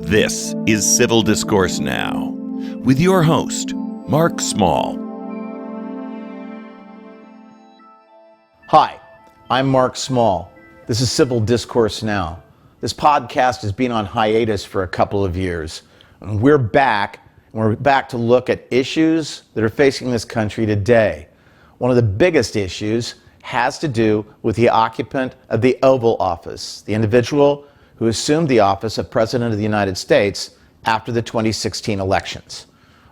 This is Civil Discourse Now, with your host, Mark Small. Hi, I'm Mark Small. This is Civil Discourse Now. This podcast has been on hiatus for a couple of years. And we're back to look at issues that are facing this country today. One of the biggest issues has to do with the occupant of the Oval Office, the individual who assumed the office of President of the United States after the 2016 elections.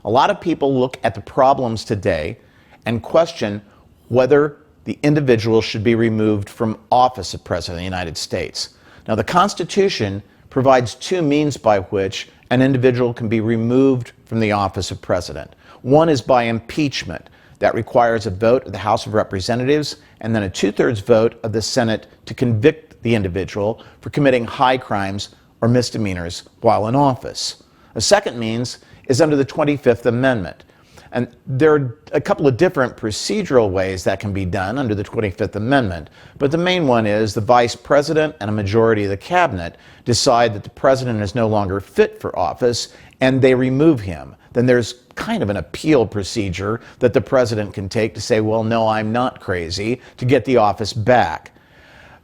A lot of people look at the problems today and question whether the individual should be removed from office of President of the United States. Now, the Constitution provides two means by which an individual can be removed from the office of President. One is by impeachment. That requires a vote of the House of Representatives and then a 2/3 vote of the Senate to convict the individual for committing high crimes or misdemeanors while in office. A second means is under the 25th Amendment. And there are a couple of different procedural ways that can be done under the 25th Amendment. But the main one is the Vice President and a majority of the Cabinet decide that the President is no longer fit for office and they remove him. Then there's kind of an appeal procedure that the President can take to say, well, no, I'm not crazy, to get the office back.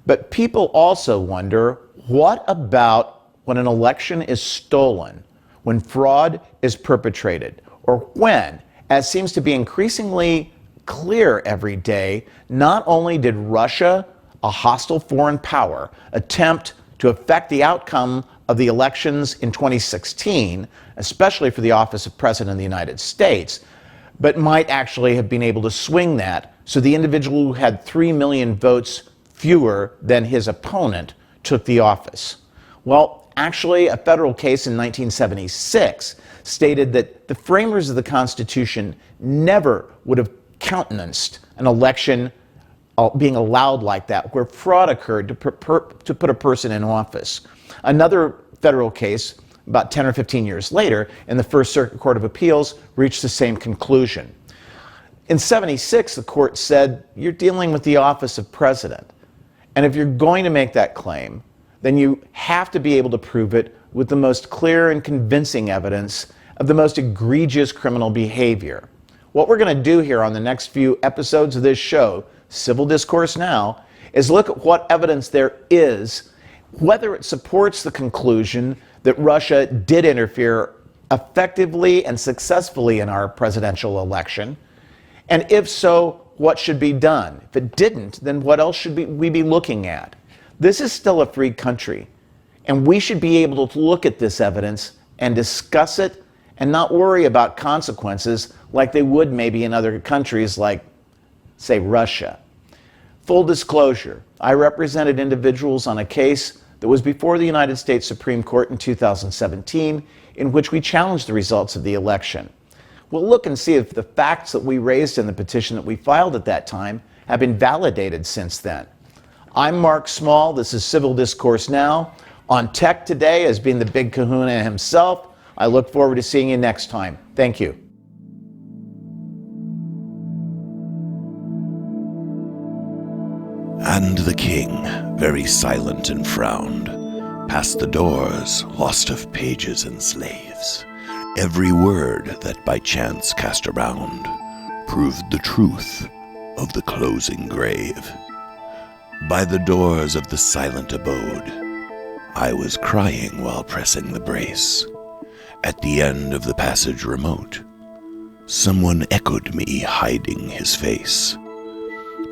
But people also wonder, what about when an election is stolen, when fraud is perpetrated, or when, as seems to be increasingly clear every day, not only did Russia, a hostile foreign power, attempt to affect the outcome of the elections in 2016, especially for the office of President of the United States, but might actually have been able to swing that so the individual who had 3 million votes fewer than his opponent took the office. Well, actually, a federal case in 1976 stated that the framers of the Constitution never would have countenanced an election being allowed like that, where fraud occurred to put a person in office. Another federal case, about 10 or 15 years later, in the First Circuit Court of Appeals, reached the same conclusion. In 76, the court said, you're dealing with the office of president. And if you're going to make that claim, then you have to be able to prove it with the most clear and convincing evidence of the most egregious criminal behavior. What we're going to do here on the next few episodes of this show, Civil Discourse Now, is look at what evidence there is, whether it supports the conclusion that Russia did interfere effectively and successfully in our presidential election, and if so, what should be done? If it didn't, then what else should we be looking at? This is still a free country, and we should be able to look at this evidence and discuss it and not worry about consequences like they would maybe in other countries like, say, Russia. Full disclosure, I represented individuals on a case that was before the United States Supreme Court in 2017, in which we challenged the results of the election. We'll look and see if the facts that we raised in the petition that we filed at that time have been validated since then. I'm Mark Small. This is Civil Discourse Now. On tech today has been the Big Kahuna himself. I look forward to seeing you next time. Thank you. And the king, very silent and frowned, passed the doors, lost of pages and slaves. Every word that by chance cast around proved the truth of the closing grave. By the doors of the silent abode, I was crying while pressing the brace. At the end of the passage remote, someone echoed me, hiding his face.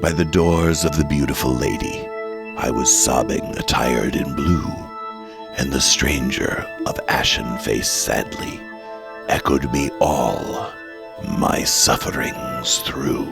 By the doors of the beautiful lady, I was sobbing, attired in blue, and the stranger of ashen face sadly echoed me all my sufferings through.